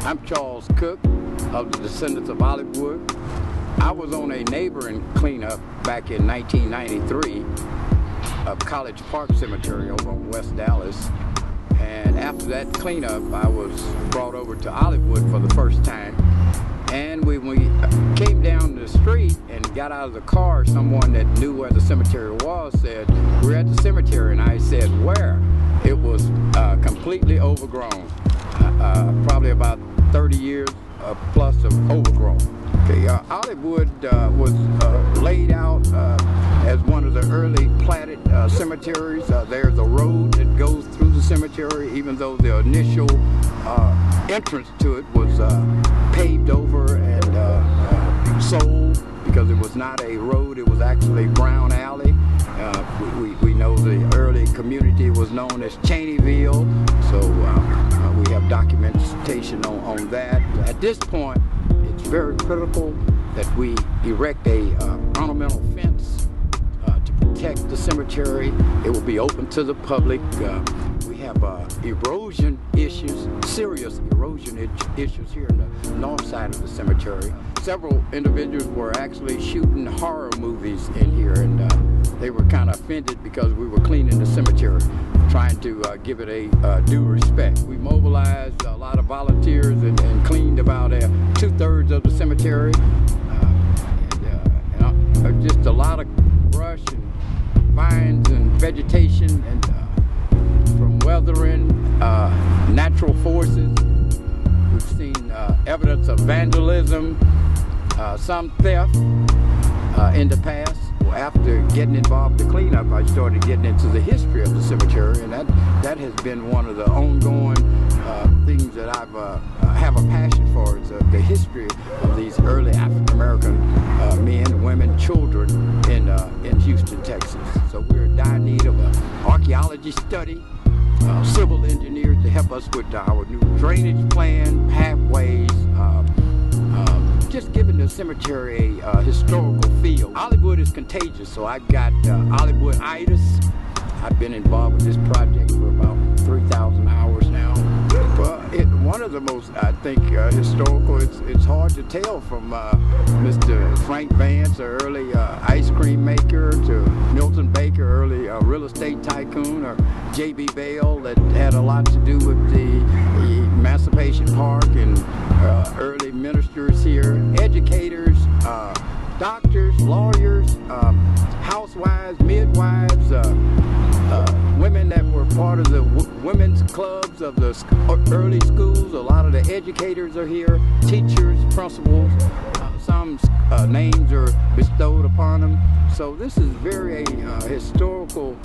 I'm Charles Cook of the Descendants of Olivewood. I was on a neighboring cleanup back in 1993 of College Park Cemetery over in West Dallas. And after that cleanup, I was brought over to Olivewood for the first time. And when we came down the street and got out of the car, someone that knew where the cemetery was said, "We're at the cemetery." And I said, "Where?" It was completely overgrown. Probably about 30 years plus of overgrowth. Okay, Olivewood was laid out as one of the early platted cemeteries. There's a road that goes through the cemetery, even though the initial entrance to it was paved over and sold, because it was not a road, it was actually Brown Alley. We know the early community was known as Cheneyville, so we have documentation on that. At this point, it's very critical that we erect a ornamental fence to protect the cemetery. It will be open to the public. We have erosion issues, serious erosion issues here in the north side of the cemetery. Several individuals were actually shooting horror movies in here, and they were kind of offended because we were cleaning the cemetery, trying to give it a due respect. We mobilized a lot of volunteers and cleaned about 2/3 of the cemetery. And just a lot of brush and vines and vegetation, and from weathering, natural forces. We've seen evidence of vandalism, some theft in the past. After getting involved in the cleanup, I started getting into the history of the cemetery, and that has been one of the ongoing things that I have a passion for, is the history of these early African American men, women, children in Houston, Texas. So we're in dire need of an archaeology study, civil engineers to help us with our new drainage plan, pathways, just giving the cemetery a historical feel. Olivewood is contagious, so I've got Olivewood-itis. I've been involved with this project for about 3,000 hours now. One of the most, I think, historical, it's hard to tell, from Mr. Frank Vance, an early ice cream maker, to Milton Baker, early real estate tycoon, or J.B. Bale, that had a lot to do with the Emancipation Park, and early ministers here, educators, doctors, lawyers, housewives, midwives, women that were part of the women's clubs of the early schools. A lot of the educators are here, teachers, principals. Some names are bestowed upon them. So this is very historical